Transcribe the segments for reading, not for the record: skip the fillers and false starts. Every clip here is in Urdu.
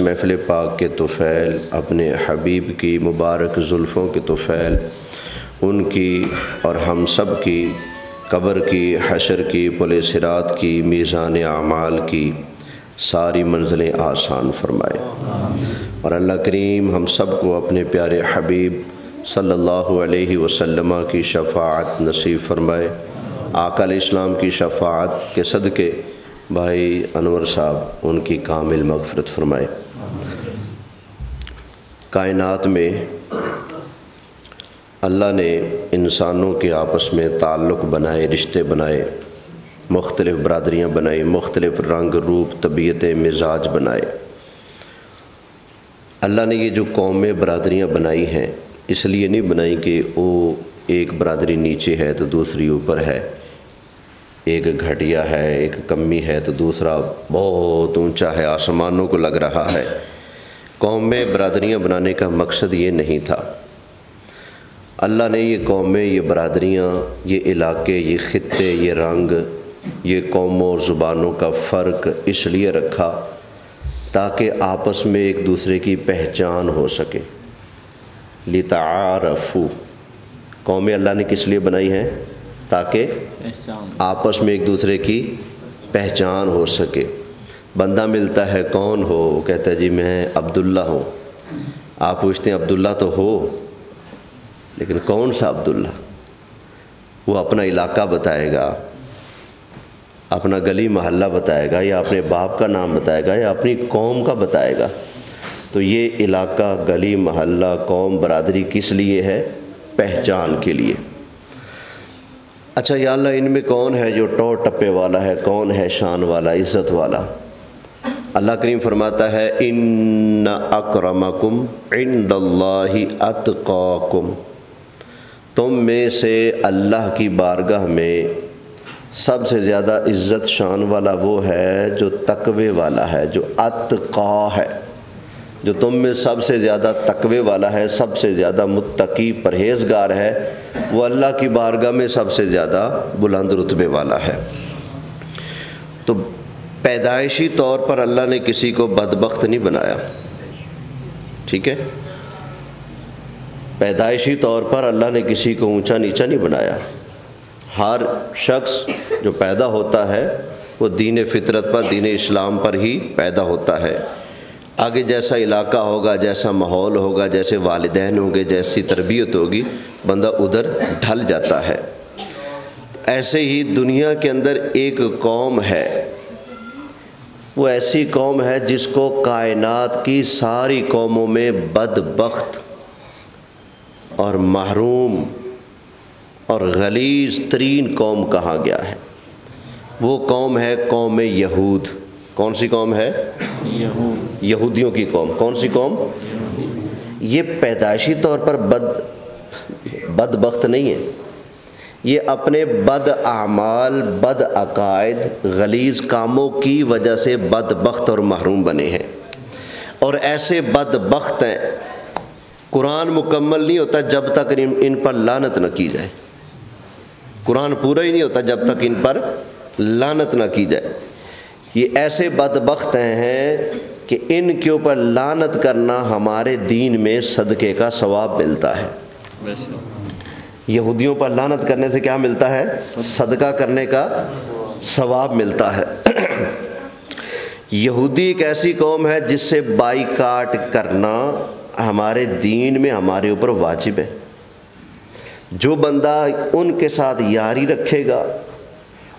محفل پاک کے طفیل، اپنے حبیب کی مبارک زلفوں کے طفیل، ان کی اور ہم سب کی قبر کی، حشر کی، پل صراط کی، میزان اعمال کی ساری منزلیں آسان فرمائے، اور اللہ کریم ہم سب کو اپنے پیارے حبیب صلی اللہ علیہ وسلم کی شفاعت نصیب فرمائے۔ آقا علیہ السلام کی شفاعت کے صدقے بھائی انور صاحب ان کی کامل مغفرت فرمائے۔ کائنات میں اللہ نے انسانوں کے آپس میں تعلق بنائے، رشتے بنائے، مختلف برادریاں بنائی، مختلف رنگ روپ طبیعتیں مزاج بنائے۔ اللہ نے یہ جو قومیں برادریاں بنائی ہیں اس لیے نہیں بنائی کہ وہ ایک برادری نیچے ہے تو دوسری اوپر ہے، ایک گھٹیا ہے ایک کمی ہے تو دوسرا بہت اونچا ہے آسمانوں کو لگ رہا ہے۔ قومیں برادریاں بنانے کا مقصد یہ نہیں تھا۔ اللہ نے یہ قومیں، یہ برادریاں، یہ علاقے، یہ خطے، یہ رنگ، یہ قوموں اور زبانوں کا فرق اس لیے رکھا تاکہ آپس میں ایک دوسرے کی پہچان ہو سکے۔ لِتَعَارَفُوا، قومیں اللہ نے کس لیے بنائی ہیں؟ تاکہ آپس میں ایک دوسرے کی پہچان ہو سکے۔ بندہ ملتا ہے، کون ہو؟ وہ کہتا ہے جی میں عبداللہ ہوں۔ آپ پوچھتے ہیں عبداللہ تو ہو لیکن کون سا عبداللہ؟ وہ اپنا علاقہ بتائے گا، اپنا گلی محلہ بتائے گا، یا اپنے باپ کا نام بتائے گا، یا اپنی قوم کا بتائے گا۔ تو یہ علاقہ، گلی محلہ، قوم، برادری کس لیے ہے؟ پہچان کے لیے۔ اچھا یا اللہ ان میں کون ہے جو ٹور ٹپے والا ہے، کون ہے شان والا، عزت والا؟ اللہ کریم فرماتا ہے ان اکرمکم عند اللہ اتقاکم، تم میں سے اللہ کی بارگاہ میں سب سے زیادہ عزت شان والا وہ ہے جو تقوی والا ہے، جو اتقا ہے۔ جو تم میں سب سے زیادہ تقوی والا ہے، سب سے زیادہ متقی پرہیزگار ہے، وہ اللہ کی بارگاہ میں سب سے زیادہ بلند رتبے والا ہے۔ تو پیدائشی طور پر اللہ نے کسی کو بدبخت نہیں بنایا، ٹھیک ہے؟ پیدائشی طور پر اللہ نے کسی کو اونچا نیچا نہیں بنایا۔ ہر شخص جو پیدا ہوتا ہے وہ دین فطرت پر، دین اسلام پر ہی پیدا ہوتا ہے۔ آگے جیسا علاقہ ہوگا، جیسا ماحول ہوگا، جیسے والدین ہوں گے، جیسی تربیت ہوگی، بندہ ادھر ڈھل جاتا ہے۔ ایسے ہی دنیا کے اندر ایک قوم ہے، وہ ایسی قوم ہے جس کو کائنات کی ساری قوموں میں بدبخت اور محروم اور غلیظ ترین قوم کہا گیا ہے۔ وہ قوم ہے قوم یہود۔ کون سی قوم ہے؟ یہودیوں کی قوم۔ کون سی قوم؟ یہ پیدائشی طور پر بدبخت نہیں ہے، یہ اپنے بد اعمال، بد عقائد، غلیظ کاموں کی وجہ سے بدبخت اور محروم بنے ہیں، اور ایسے بدبخت ہیں قرآن مکمل نہیں ہوتا جب تک ان پر لعنت نہ کی جائے۔ قرآن پورا ہی نہیں ہوتا جب تک ان پر لعنت نہ کی جائے۔ یہ ایسے بدبخت ہیں کہ ان کے اوپر لعنت کرنا ہمارے دین میں صدقے کا ثواب ملتا ہے۔ یہودیوں پر لعنت کرنے سے کیا ملتا ہے؟ صدقہ کرنے کا ثواب ملتا ہے۔ یہودی ایک ایسی قوم ہے جس سے بائیکاٹ کرنا ہمارے دین میں ہمارے اوپر واجب ہے۔ جو بندہ ان کے ساتھ یاری رکھے گا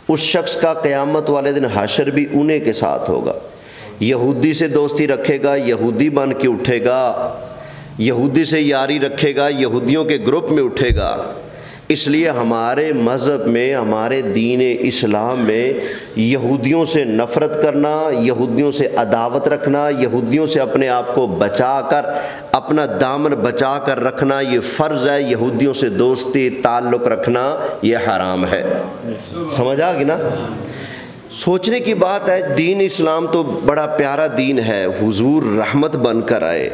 اس شخص کا قیامت والے دن حشر بھی انہیں کے ساتھ ہوگا۔ یہودی سے دوستی رکھے گا یہودی بن کے اٹھے گا، یہودی سے یاری رکھے گا یہودیوں کے گروپ میں اٹھے گا۔ اس لیے ہمارے مذہب میں، ہمارے دین اسلام میں یہودیوں سے نفرت کرنا، یہودیوں سے عداوت رکھنا، یہودیوں سے اپنے آپ کو بچا کر، اپنا دامن بچا کر رکھنا یہ فرض ہے۔ یہودیوں سے دوستی تعلق رکھنا یہ حرام ہے۔ سمجھ آ گئی نا؟ سوچنے کی بات ہے، دین اسلام تو بڑا پیارا دین ہے، حضور رحمت بن کر آئے،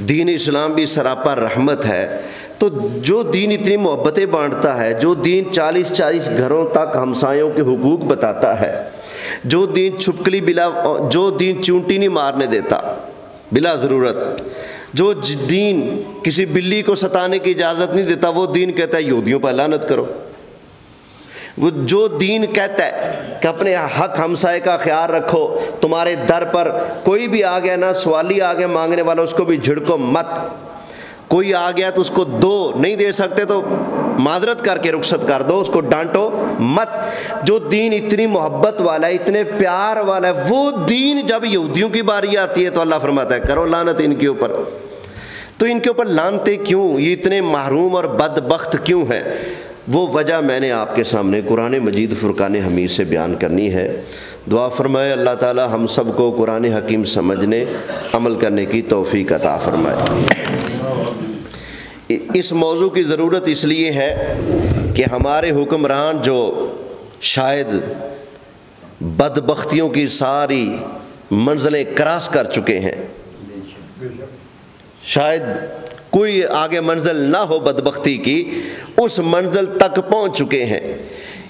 دین اسلام بھی سراپا رحمت ہے۔ تو جو دین اتنی محبتیں بانٹتا ہے، جو دین 40 گھروں تک ہمسایوں کے حقوق بتاتا ہے، جو دین چھپکلی بلا، جو دین چونٹی نہیں مارنے دیتا، بلا ضرورت۔ جو دین کسی بلی کو ستانے کی اجازت نہیں دیتا وہ دین کہتا ہے یہودیوں پر لعنت کرو۔ وہ جو دین کہتا ہے کہ اپنے حق ہمسائے کا خیال رکھو، تمہارے در پر کوئی بھی آ گیا نا، سوالی آ گیا مانگنے والا، اس کو بھی جھڑکو مت۔ کوئی آ گیا تو اس کو دو، نہیں دے سکتے تو معذرت کر کے رخصت کر دو، اس کو ڈانٹو مت۔ جو دین اتنی محبت والا ہے، اتنے پیار والا ہے، وہ دین جب یہودیوں کی باری آتی ہے تو اللہ فرماتا ہے کرو لعنت ان کے اوپر۔ تو ان کے اوپر لعنتیں کیوں؟ یہ اتنے محروم اور بدبخت کیوں ہیں؟ وہ وجہ میں نے آپ کے سامنے قرآن مجید فرقان حمید سے بیان کرنی ہے۔ دعا فرمائے اللہ تعالی ہم سب کو قرآن حکیم سمجھنے عمل کرنے کی توفیق عطا فرمائے۔ اس موضوع کی ضرورت اس لیے ہے کہ ہمارے حکمران جو شاید بدبختیوں کی ساری منزلیں کراس کر چکے ہیں، شاید کوئی آگے منزل نہ ہو بدبختی کی، اس منزل تک پہنچ چکے ہیں۔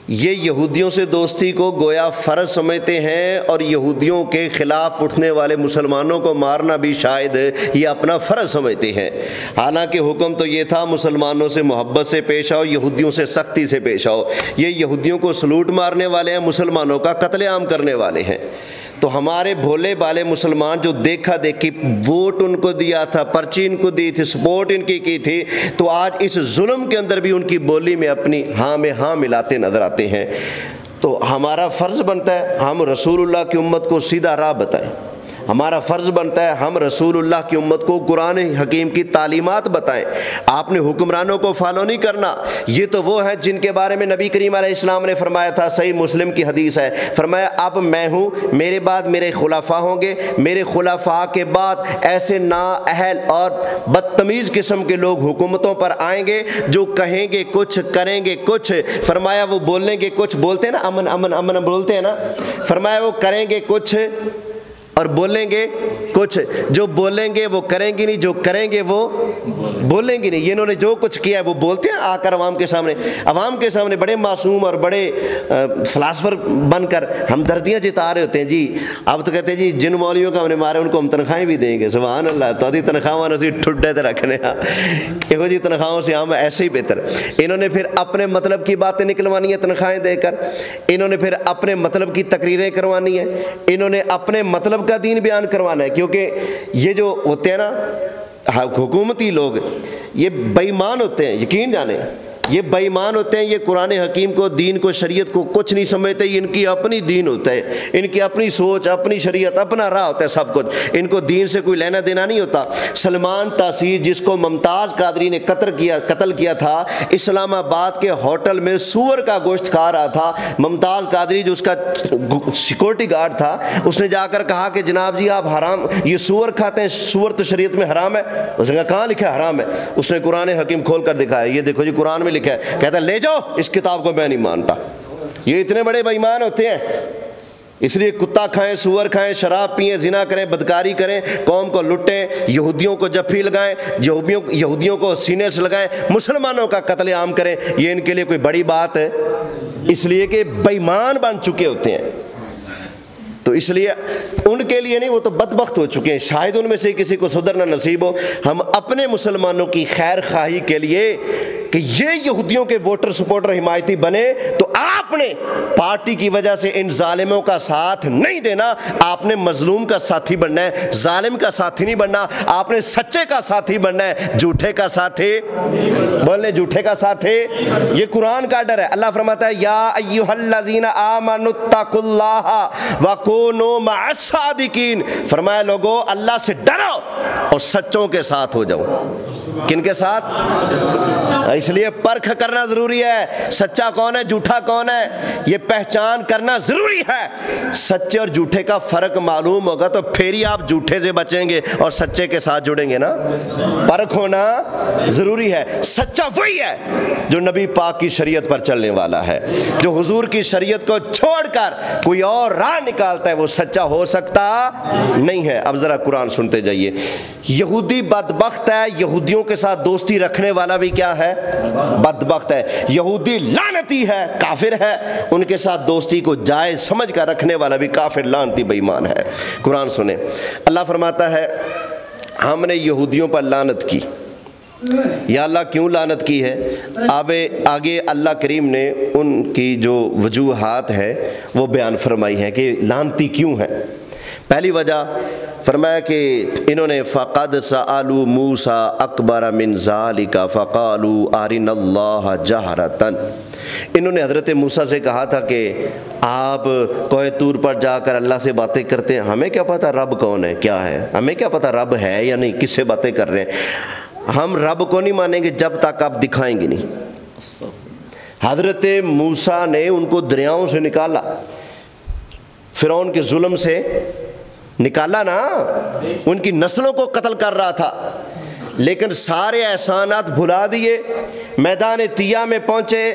یہ یہودیوں سے دوستی کو گویا فرض سمجھتے ہیں، اور یہودیوں کے خلاف اٹھنے والے مسلمانوں کو مارنا بھی شاید یہ اپنا فرض سمجھتے ہیں۔ حالانکہ حکم تو یہ تھا مسلمانوں سے محبت سے پیش آؤ، یہودیوں سے سختی سے پیش آؤ۔ یہ یہودیوں کو سلوٹ مارنے والے ہیں، مسلمانوں کا قتل عام کرنے والے ہیں۔ تو ہمارے بھولے بالے مسلمان جو دیکھا دیکھی ووٹ ان کو دیا تھا، پرچی ان کو دی تھی، سپورٹ ان کی تھی، تو آج اس ظلم کے اندر بھی ان کی بولی میں اپنی ہاں میں ہاں ملاتے نظر آتے ہیں۔ تو ہمارا فرض بنتا ہے ہم رسول اللہ کی امت کو سیدھا راہ بتائیں۔ ہمارا فرض بنتا ہے ہم رسول اللہ کی امت کو قرآن حکیم کی تعلیمات بتائیں۔ آپ نے حکمرانوں کو فالو نہیں کرنا۔ یہ تو وہ ہیں جن کے بارے میں نبی کریم علیہ السلام نے فرمایا تھا، صحیح مسلم کی حدیث ہے، فرمایا اب میں ہوں، میرے بعد میرے خلفاء ہوں گے، میرے خلفاء کے بعد ایسے نااہل اور بدتمیز قسم کے لوگ حکومتوں پر آئیں گے جو کہیں گے کچھ کریں گے کچھ۔ فرمایا وہ بولیں گے کچھ، بولتے ہیں نا امن امن امن بولتے ہیں نا، فرمایا وہ کریں گے کچھ اور بولیں گے کچھ۔ جو بولیں گے وہ کریں گے نہیں، جو کریں گے وہ بولیں گے نہیں۔ یہ انہوں نے جو کچھ کیا ہے وہ بولتے ہیں آ کر عوام کے سامنے بڑے معصوم اور بڑے فلاسفر بن کر ہمدردیاں جتا رہے ہوتے ہیں۔ جی اب تو کہتے ہیں جی جن مولویوں کا ہم نے مارے ان کو ہم تنخواہیں بھی دیں گے، سبحان اللہ، تو تنخواہ اسی ٹھڈے تے رکھنے یہو جی تنخواہوں سے ہم ایسے ہی بہتر۔ انہوں نے پھر اپنے مطلب کی باتیں نکلوانی ہیں تنخواہیں دے کر، انہوں نے پھر اپنے مطلب کی تقریریں کروانی ہیں، انہوں نے اپنے مطلب کا دین بیان کروانا ہے۔ کیونکہ یہ جو ہوتے ہیں نا حکومتی لوگ، یہ بے ایمان ہوتے ہیں، یقین جانیں یہ بے ایمان ہوتے ہیں۔ یہ قرآن حکیم کو، دین کو، شریعت کو کچھ نہیں سمجھتے۔ ان کی اپنی دین ہوتا ہے، ان کی اپنی سوچ، اپنی شریعت، اپنا راہ ہوتا ہے سب کچھ۔ ان کو دین سے کوئی لینا دینا نہیں ہوتا۔ سلمان تاثیر جس کو ممتاز قادری نے قتل کیا تھا، اسلام آباد کے ہوٹل میں سور کا گوشت کھا رہا تھا۔ ممتاز قادری جو اس کا سیکورٹی گارڈ تھا، اس نے جا کر کہا کہ جناب جی آپ حرام یہ سور کھاتے ہیں، سور تو شریعت میں حرام ہے۔ اس نے کہا کہاں لکھا ہے حرام ہے؟ اس نے قرآن حکیم کھول کر دکھایا، یہ دیکھو جی قرآن میں لکھا ہے۔ کہتا ہے لے جاؤ اس کتاب کو، میں نہیں مانتا۔ یہ اتنے بڑے بے ایمان ہوتے ہیں، اس لیے کتا کھائیں، سور کھائیں، شراب پئیں، زنا کریں، بدکاری کریں، قوم کو لٹیں، یہودیوں کو جفی لگائیں، یہودیوں کو سینے سے لگائیں، مسلمانوں کا قتل عام کریں، یہ ان کے لیے کوئی بڑی بات ہے؟ اس لیے کہ بے ایمان بن چکے ہوتے ہیں۔ تو اس لیے ان کے لیے نہیں، وہ تو بدبخت ہو چکے ہیں، شاید ان میں سے کسی کو سدھرنا نصیب ہو۔ ہم اپنے مسلمانوں کی خیر خواہی کے لیے کہ یہ یہودیوں کے ووٹر سپورٹر حمایتی بنے، تو آپ نے پارٹی کی وجہ سے ان ظالموں کا ساتھ نہیں دینا۔ آپ نے مظلوم کا ساتھی بننا ہے، ظالم کا ساتھی نہیں بننا۔ آپ نے سچے کا ساتھی بننا ہے، جھوٹے کا ساتھی بولنے، جھوٹے کا ساتھی۔ یہ قرآن کا ڈر ہے۔ اللہ فرماتا ہے یا ایھا الذین آمنوا اتقوا اللہ وکونوا مع الصادقین، فرمایا لوگو اللہ سے ڈرو اور سچوں کے ساتھ ہو جاؤ۔ کن کے ساتھ؟ اس لیے پرکھ کرنا ضروری ہے، سچا کون ہے جھوٹا کون ہے یہ پہچان کرنا ضروری ہے۔ سچے اور جھوٹے کا فرق معلوم ہوگا تو پھر ہی آپ جھوٹے سے بچیں گے اور سچے کے ساتھ جڑیں گے نا۔ پرکھ ہونا ضروری ہے۔ سچا وہی ہے جو نبی پاک کی شریعت پر چلنے والا ہے، جو حضور کی شریعت کو چھوڑ کر کوئی اور راہ نکالتا ہے وہ سچا ہو سکتا نہیں ہے۔ اب ذرا قرآن سنتے جائیے۔ یہودی بدبخت ہے، یہودیوں کے ساتھ دوستی رکھنے والا بھی کیا ہے؟ بدبخت ہے۔ یہودی لعنتی ہے، کافر ہے، ان کے ساتھ دوستی کو جائز سمجھ کر رکھنے والا بھی کافر، لعنتی بے ایمان ہے۔ قرآن سنیں، اللہ فرماتا ہے ہم نے یہودیوں پر لعنت کی. یا اللہ کیوں لعنت کی ہے؟ آگے اللہ کریم نے ان کی جو وجوہات ہے وہ بیان فرمائی ہیں کہ لعنتی کیوں ہیں. پہلی وجہ فرمایا کہ انہوں نے فقد سألوا موسیٰ اکبر من ذالک فقالوا ارنا اللہ جہرۃ. انہوں نے حضرت موسیٰ سے کہا تھا کہ آپ کوہ طور پر جا کر اللہ سے باتیں کرتے ہیں، ہمیں کیا پتہ رب کون ہے کیا ہے، ہمیں کیا پتہ رب ہے یا نہیں، کس سے باتیں کر رہے ہیں. ہم رب کو نہیں مانیں گے جب تک آپ دکھائیں گے نہیں. حضرت موسیٰ نے ان کو دریاؤں سے نکالا، فرعون کے ظلم سے نکالا نا، ان کی نسلوں کو قتل کر رہا تھا، لیکن سارے احسانات بھلا دیے. میدان طیہ میں پہنچے،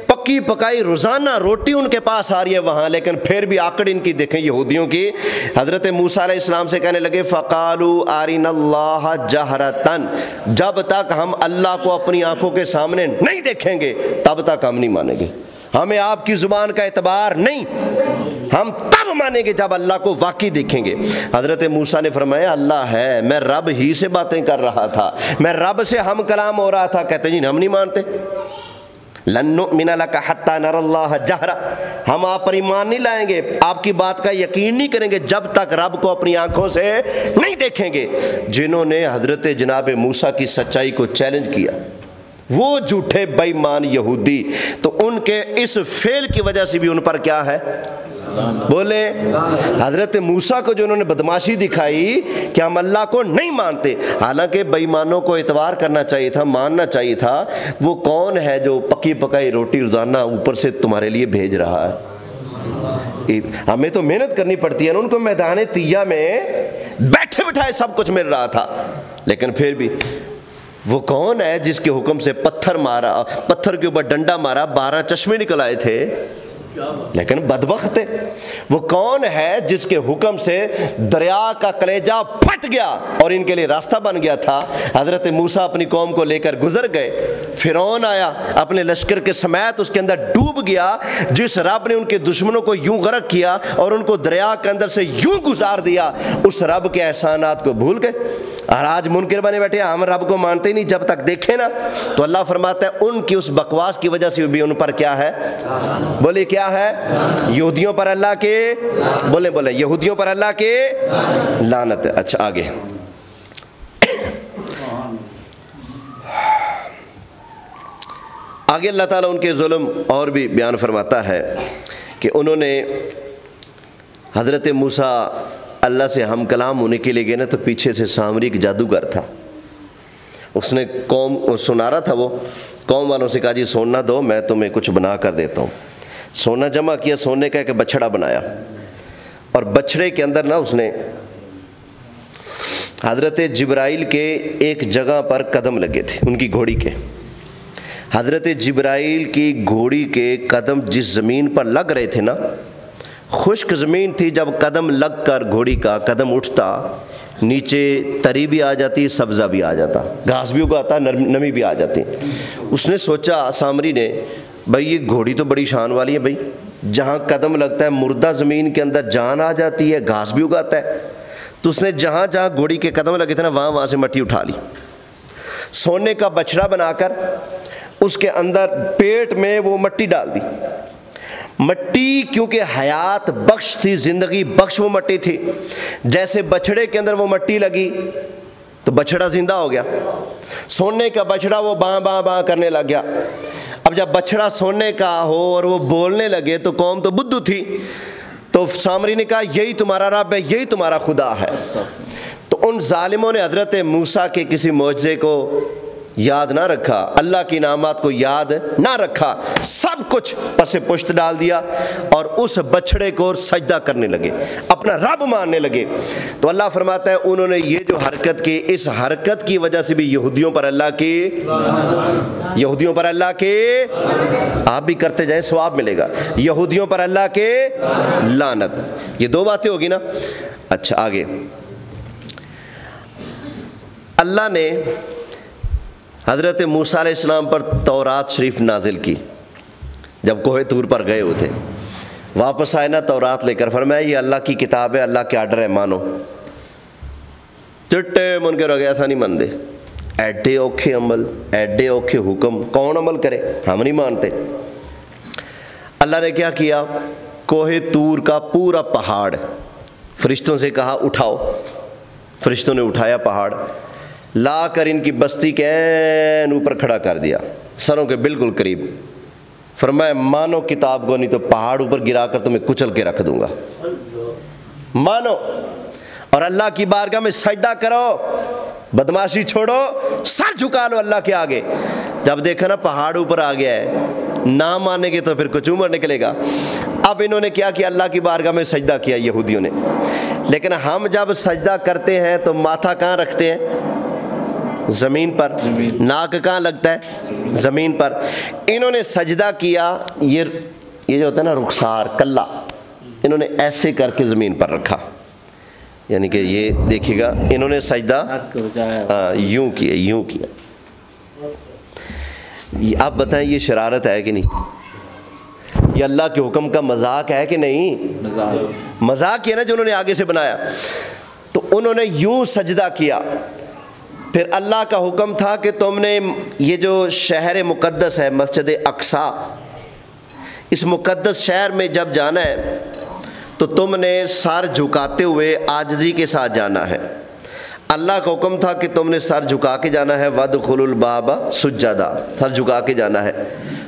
پکی پکائی روزانہ روٹی ان کے پاس آ رہی ہے وہاں، لیکن پھر بھی آکڑ ان کی دیکھیں یہودیوں کی. حضرت موسیٰ علیہ السلام سے کہنے لگے فقالوا ارنا اللہ جہرۃ، جب تک ہم اللہ کو اپنی آنکھوں کے سامنے نہیں دیکھیں گے تب تک ہم نہیں مانیں گے. ہمیں آپ کی زبان کا اعتبار نہیں، ہم تب مانیں گے جب اللہ کو واقعی دیکھیں گے. حضرت موسیٰ نے فرمایا اللہ ہے، میں رب ہی سے باتیں کر رہا تھا، میں رب سے ہم کلام ہو رہا تھا. کہتے جی ہم نہیں مانتے. لن نؤمن لک حتی نری اللہ جہرا، ہم آپ پر ایمان نہیں لائیں گے، آپ کی بات کا یقین نہیں کریں گے جب تک رب کو اپنی آنکھوں سے نہیں دیکھیں گے. جنہوں نے حضرت جناب موسیٰ کی سچائی کو چیلنج کیا وہ جھوٹے بے ایمان یہودی، تو ان کے اس فعل کی وجہ سے بھی ان پر کیا ہے؟ بولے حضرت موسیٰ کو جو انہوں نے بدماشی دکھائی کہ ہم اللہ کو نہیں مانتے، حالانکہ بے ایمانوں کو اعتبار کرنا چاہیے تھا، ماننا چاہیے تھا. وہ کون ہے جو پکی پکائی روٹی روزانہ اوپر سے تمہارے لیے بھیج رہا ہے؟ ہمیں تو محنت کرنی پڑتی ہے نا. ان کو میدان طیہ میں بیٹھے بٹھائے سب کچھ مل رہا تھا، لیکن پھر بھی وہ کون ہے جس کے حکم سے پتھر مارا، پتھر کے اوپر ڈنڈا مارا، 12 چشمے نکل آئے تھے، لیکن بدبخت ہے. وہ کون ہے جس کے حکم سے دریا کا کلیجہ پھٹ گیا اور ان کے لیے راستہ بن گیا تھا. حضرت موسیٰ اپنی قوم کو لے کر گزر گئے، فرعون آیا اپنے لشکر کے سمیت اس کے اندر ڈوب گیا. جس رب نے ان کے دشمنوں کو یوں غرق کیا اور ان کو دریا کے اندر سے یوں گزار دیا، اس رب کے احسانات کو بھول گئے. اور آج منکر بنے بیٹھے ہم رب کو مانتے ہی نہیں جب تک دیکھیں نا. تو اللہ فرماتا ہے ان کی اس بکواس کی وجہ سے بھی ان پر کیا ہے؟ بولے کیا ہے؟ یہودیوں پر اللہ کے، بولے یہودیوں پر اللہ کے لعنت. اچھا آگے اللہ تعالیٰ ان کے ظلم اور بھی بیان فرماتا ہے کہ انہوں نے حضرت موسیٰ اللہ سے ہم کلام ہونے کے لیے گئے نا، تو پیچھے سے سامری ایک جادوگر تھا، اس نے قوم سنا رہا تھا، وہ قوم والوں سے کہا جی سونا دو میں تمہیں کچھ بنا کر دیتا ہوں. سونا جمع کیا، سونے کا ایک بچڑا بنایا، اور بچڑے کے اندر نا اس نے حضرت جبرائیل کے ایک جگہ پر قدم لگے تھے ان کی گھوڑی کے. حضرت جبرائیل کی گھوڑی کے قدم جس زمین پر لگ رہے تھے نا، خشک زمین تھی، جب قدم لگ کر گھوڑی کا قدم اٹھتا نیچے تری بھی آ جاتی، سبزہ بھی آ جاتا، گھاس بھی اگاتا، نمی بھی آ جاتی. اس نے سوچا سامری نے بھائی یہ گھوڑی تو بڑی شان والی ہے، بھائی جہاں قدم لگتا ہے مردہ زمین کے اندر جان آ جاتی ہے، گھاس بھی اگاتا ہے. تو اس نے جہاں جہاں گھوڑی کے قدم لگے تھے نا وہاں سے مٹی اٹھا لی، سونے کا بچڑا بنا کر اس کے اندر پیٹ میں وہ مٹی ڈال دی. مٹی کیونکہ حیات بخش تھی، زندگی بخش وہ مٹی تھی، جیسے بچڑے کے اندر وہ مٹی لگی تو بچڑا زندہ ہو گیا. سونے کا بچڑا وہ باں باں باں کرنے لگ گیا. اب جب بچڑا سونے کا ہو اور وہ بولنے لگے تو قوم تو بدھو تھی، تو سامری نے کہا یہی تمہارا رب ہے، یہی تمہارا خدا ہے. تو ان ظالموں نے حضرت موسیٰ کے کسی معجزے کو یاد نہ رکھا، اللہ کی انعامات کو یاد نہ رکھا، سب کچھ پس پشت ڈال دیا اور اس بچڑے کو سجدہ کرنے لگے، اپنا رب ماننے لگے. تو اللہ فرماتا ہے انہوں نے یہ جو حرکت کی، اس حرکت کی وجہ سے بھی یہودیوں پر اللہ کے آپ بھی کرتے جائیں ثواب ملے گا. یہودیوں پر اللہ کے لعنت. یہ دو باتیں ہوگی نا. اچھا آگے اللہ نے حضرت موسیٰ علیہ السلام پر تورات شریف نازل کی. جب کوہ طور پر گئے ہوئے تھے، واپس آئے نا تورات لے کر، فرمایا یہ اللہ کی کتاب ہے، اللہ کے آرڈر ہے، مانو. چٹے من کے رگے ایسا نہیں مان دے، ایڈے اوکھے عمل، ایڈے اوکھے حکم کون عمل کرے، ہم نہیں مانتے۔ اللہ نے کیا کیا، کوہ طور کا پورا پہاڑ فرشتوں سے کہا اٹھاؤ، فرشتوں نے اٹھایا پہاڑ، لا کر ان کی بستی کے عین اوپر کھڑا کر دیا، سروں کے بالکل قریب۔ فرمایا مانو کتاب کو، نہیں تو پہاڑ اوپر گرا کر تمہیں کچل کے رکھ دوں گا، مانو اور اللہ کی بارگاہ میں سجدہ کرو، بدماشی چھوڑو، سر جھکا لو اللہ کے آگے۔ جب دیکھا نا پہاڑ اوپر آ گیا ہے، نہ مانیں گے تو پھر کچومر نکلے گا۔ اب انہوں نے کیا کیا، اللہ کی بارگاہ میں سجدہ کیا یہودیوں نے، لیکن ہم جب سجدہ کرتے ہیں تو ماتھا کہاں رکھتے ہیں، زمین پر، ناک کہاں لگتا ہے، زمین پر۔ انہوں نے سجدہ کیا، یہ جو ہوتا ہے نا رخسار کلا، انہوں نے ایسے کر کے زمین پر رکھا، یعنی کہ یہ دیکھیے گا انہوں نے سجدہ یوں کیا، یوں کیا۔ آپ بتائیں یہ شرارت ہے کہ نہیں، یہ اللہ کے حکم کا مذاق ہے کہ نہیں، مذاق ہے نا جو انہوں نے آگے سے بنایا۔ تو انہوں نے یوں سجدہ کیا، پھر اللہ کا حکم تھا کہ تم نے یہ جو شہر مقدس ہے مسجد اقصی، اس مقدس شہر میں جب جانا ہے تو تم نے سر جھکاتے ہوئے عاجزی کے ساتھ جانا ہے۔ اللہ کا حکم تھا کہ تم نے سر جھکا کے جانا ہے، وَادْخُلُوا الْبَابَ سُجَّدًا، سر جھکا کے جانا ہے،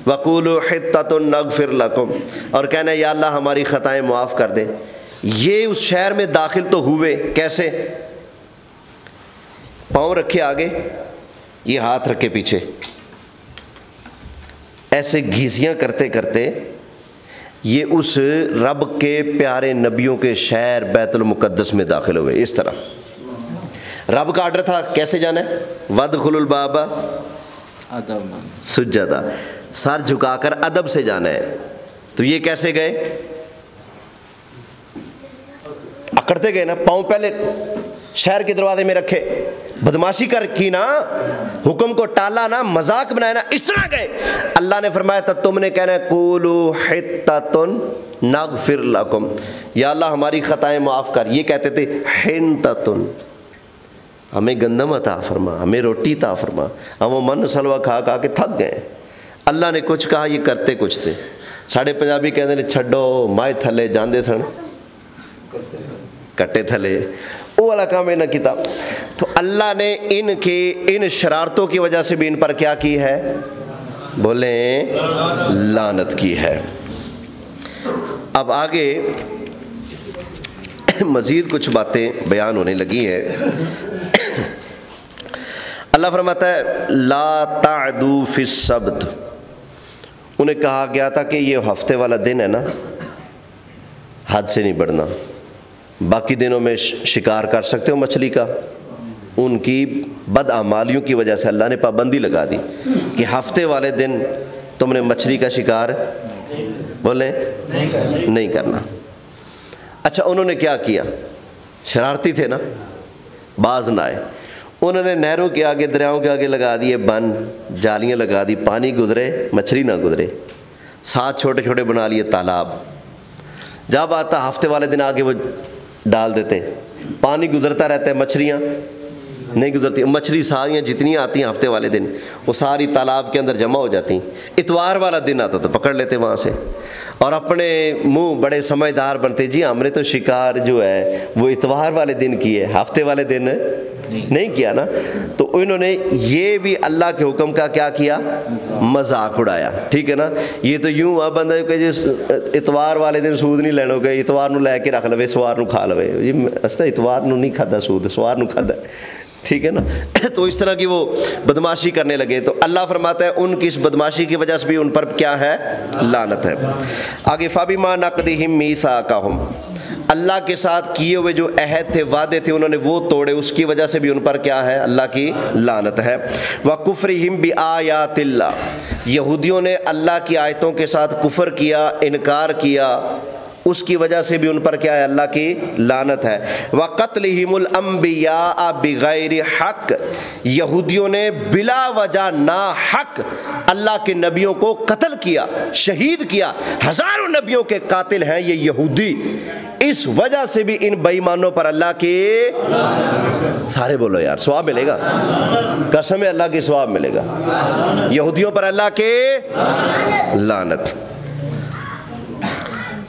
وَقُولُوا حِطَّةٌ نَغْفِرْ لَكُمْ، اور کہنا ہے یا اللہ ہماری خطائیں معاف کر دے۔ یہ اس شہر میں داخل تو ہوئے کیسے، پاؤں رکھے آگے، یہ ہاتھ رکھے پیچھے، ایسے گھیسیاں کرتے کرتے یہ اس رب کے پیارے نبیوں کے شہر بیت المقدس میں داخل ہوئے۔ اس طرح رب کا آرڈر تھا کیسے جانا ہے، وَادْخُلُوا الْبَابَ سُجَّدًا، سر جھکا کر ادب سے جانا ہے۔ تو یہ کیسے گئے، اکڑتے گئے نا، پاؤں پہلے شہر کے دروازے میں رکھے، بدماشی کر کی نا، حکم کو ٹالا نا، مذاق بنایا نا، اس طرح گئے۔ اللہ نے فرمایا تھا تم نے کہنا ہے قولوا حطۃ نغفر لکم، یا اللہ ہماری خطائیں معاف کر۔ یہ کہتے تھے حنطۃ، ہمیں گندم عطا فرما، ہمیں روٹی عطا فرما، ہم وہ من سلوا کھا کھا کے تھک گئے۔ اللہ نے کچھ کہا، یہ کرتے کچھ تھے۔ ساڑھے پنجابی کہتے ہیں چھڈو مائے تھلے جاندے سن کٹے تھلے، وہ والا کام ہے نہ کتاب۔ تو اللہ نے ان شرارتوں کی وجہ سے بھی ان پر کیا کی ہے، بولیں لعنت کی ہے۔ اب آگے مزید کچھ باتیں بیان ہونے لگی ہیں۔ اللہ فرماتا ہے لا تعدوا فی السبت، انہیں کہا گیا تھا کہ یہ ہفتے والا دن ہے نا، حد سے نہیں بڑھنا، باقی دنوں میں شکار کر سکتے ہو مچھلی کا۔ ان کی بدعمالیوں کی وجہ سے اللہ نے پابندی لگا دی کہ ہفتے والے دن تم نے مچھلی کا شکار بولیں نہیں کرنا۔ اچھا انہوں نے کیا کیا، شرارتی تھے نا، باز نہ آئے، انہوں نے نہروں کے آگے دریاؤں کے آگے لگا دیے بند، جالیاں لگا دی، پانی گزرے مچھلی نہ گزرے، ساتھ چھوٹے چھوٹے بنا لیے تالاب، جب آتا ہفتے والے دن آگے وہ ڈال دیتے ہیں، پانی گزرتا رہتا ہے، مچھلیاں نہیں گزرتی، مچھلی ساریاں جتنی آتی ہیں ہفتے والے دن وہ ساری تالاب کے اندر جمع ہو جاتی ہیں۔ اتوار والا دن آتا تو پکڑ لیتے وہاں سے، اور اپنے منہ بڑے سمجھدار بنتے، جی ہم نے تو شکار جو ہے وہ اتوار والے دن کی ہے، ہفتے والے دن نہیں کیا نا۔ تو انہوں نے یہ بھی اللہ کے حکم کا کیا کیا، مذاق اڑایا، ٹھیک ہے نا۔ یہ تو یوں ہوا بندہ کہ جی اتوار والے دن سود نہیں لینا، کہ اتوار نو لے کے رکھ لوے، سوار نو کھا لوے، جی استا اتوار نو نہیں کھادا سود، سوار نو کھادا، ٹھیک ہے نا۔ تو اس طرح کی وہ بدماشی کرنے لگے۔ تو اللہ فرماتا ہے ان کی اس بدماشی کی وجہ سے بھی ان پر کیا ہے، لعنت ہے۔ آگے فَبِمَا نَقْضِهِمْ مِيثَاقَهُمْ، اللہ کے ساتھ کیے ہوئے جو عہد تھے، وعدے تھے، انہوں نے وہ توڑے، اس کی وجہ سے بھی ان پر کیا ہے، اللہ کی لعنت ہے۔ وَكُفْرِهِمْ بِآيَاتِ اللَّهِ، یہودیوں نے اللہ کی آیتوں کے ساتھ کفر کیا، انکار کیا، اس کی وجہ سے بھی ان پر کیا ہے، اللہ کی لعنت ہے۔ وَقَتْلِهِمُ الْأَنْبِيَاءَ بِغَيْرِ حَقٍّ، یہودیوں نے بلا وجہ ناحق اللہ کے نبیوں کو قتل کیا، شہید کیا، ہزاروں نبیوں کے قاتل ہیں یہ یہودی۔ اس وجہ سے بھی ان بے ایمانوں پر اللہ کے سارے بولو یار ثواب ملے گا، قسم ہے اللہ کی ثواب ملے گا، یہودیوں پر اللہ کے لعنت۔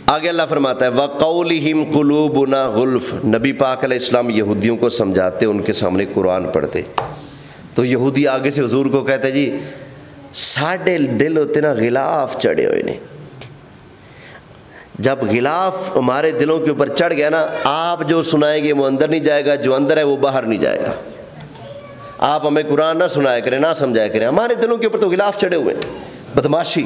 آگے اللہ فرماتا ہے وَقَوْلِهِمْ قُلُوبُنَا غُلْفٌ، نبی پاک علیہ السلام یہودیوں کو سمجھاتے، ان کے سامنے قرآن پڑھتے تو یہودی آگے سے حضور کو کہتے جی ساڑھے دل ہوتے نا غلاف چڑھے ہوئے نے، جب غلاف ہمارے دلوں کے اوپر چڑھ گیا نا، آپ جو سنائیں گے وہ اندر نہیں جائے گا، جو اندر ہے وہ باہر نہیں جائے گا۔ آپ ہمیں قرآن نہ سنایا کریں، نہ سمجھایا کریں، ہمارے دلوں کے اوپر تو غلاف چڑھے ہوئے ہیں، بدماشی۔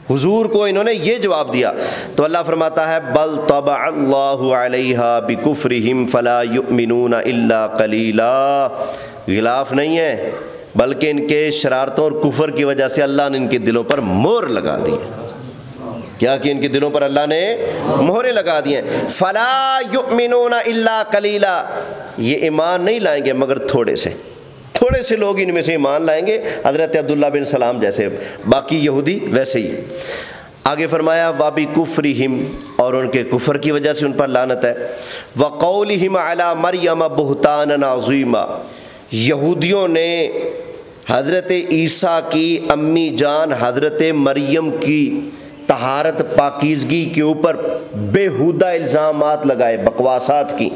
حضور کو انہوں نے یہ جواب دیا تو اللہ فرماتا ہے بل طبع اللہ علیہا بکفرہم فلا یؤمنون الا قلیلا، غلاف نہیں ہے بلکہ ان کے شرارتوں اور کفر کی وجہ سے اللہ نے ان کے دلوں پر مہر لگا دی۔ کیا کہ ان کے دلوں پر اللہ نے مہریں لگا دی ہیں۔ فلا یؤمنون الا قلیلا، یہ ایمان نہیں لائیں گے مگر تھوڑے سے لوگ ان میں سے ایمان لائیں گے، حضرت عبداللہ بن سلام جیسے، باقی یہودی ویسے ہی۔ آگے فرمایا وَبِكُفْرِهِمْ، اور ان کے کفر کی وجہ سے ان پر لعنت ہے۔ وَقَوْلِهِمْ عَلَى مَرْيَمَ بُهْتَانًا عَظِيمًا، یہودیوں نے حضرت عیسیٰ کی امی جان حضرت مریم کی طہارت پاکیزگی کے اوپر بےہودہ الزامات لگائے، بکواسات کی۔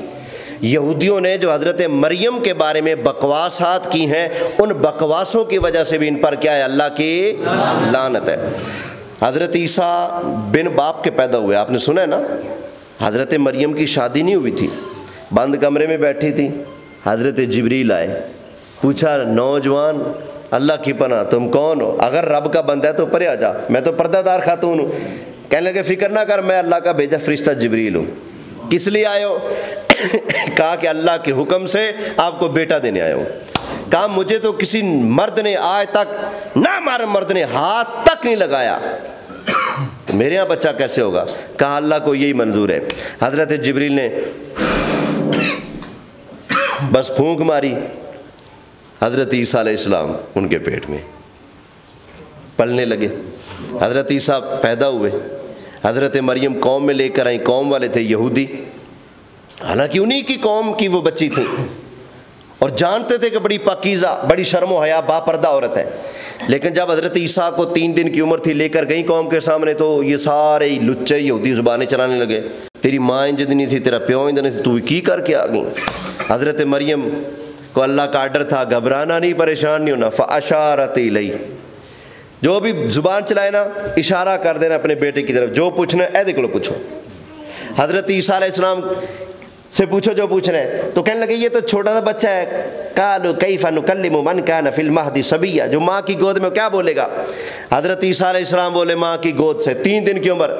یہودیوں نے جو حضرت مریم کے بارے میں بکواسات کی ہیں، ان بکواسوں کی وجہ سے بھی ان پر کیا ہے؟ اللہ کی لعنت ہے۔ حضرت عیسیٰ بن باپ کے پیدا ہوئے، آپ نے سنا ہے نا، حضرت مریم کی شادی نہیں ہوئی تھی، بند کمرے میں بیٹھی تھی، حضرت جبریل آئے، پوچھا نوجوان اللہ کی پناہ تم کون ہو؟ اگر رب کا بندہ ہے تو پرے آ جا، میں تو پردہ دار خاتون ہوں۔ کہنے لگے فکر نہ کر، میں اللہ کا بھیجا فرشتہ جبریل ہوں۔ کس لیے آئے ہو؟ کہا کہ اللہ کے حکم سے آپ کو بیٹا دینے آئے ہوں۔ کہا مجھے تو کسی مرد نے آج تک، نامحرم مرد نے ہاتھ تک نہیں لگایا، تو میرے یہاں بچہ کیسے ہوگا؟ کہا اللہ کو یہی منظور ہے۔ حضرت جبریل نے بس پھونک ماری، حضرت عیسیٰ علیہ السلام ان کے پیٹ میں پلنے لگے، حضرت عیسیٰ پیدا ہوئے۔ حضرت مریم قوم میں لے کر آئیں، قوم والے تھے یہودی، حالانکہ انہی کی قوم کی وہ بچی تھی اور جانتے تھے کہ بڑی پاکیزہ، بڑی شرم و حیا، با پردہ عورت ہے، لیکن جب حضرت عیسیٰ کو 3 دن کی عمر تھی لے کر گئیں قوم کے سامنے تو یہ سارے لچے یہودی زبانیں چلانے لگے، تیری ماں انج نہیں تھی، تیرا پیو انج نہیں تھی، تو کی کر کے آ گئی۔ حضرت مریم کو اللہ کا آرڈر تھا گھبرانا نہیں، پریشان نہیں ہونا، فاشارت الیہ، جو بھی زبان چلائے نا اشارہ کر دینا اپنے بیٹے کی طرف، جو پوچھنا ہے دیکھ لو پوچھو۔ حضرت عیسیٰ علیہ السلام سے پوچھو جو پوچھنا ہے، تو کہنے لگے یہ تو چھوٹا سا بچہ ہے، قالوا کیف نکلم من کان فی المہد صبیا، جو ماں کی گود میں کیا بولے گا؟ حضرت عیسیٰ علیہ السلام بولے ماں کی گود سے، 3 دن کی عمر،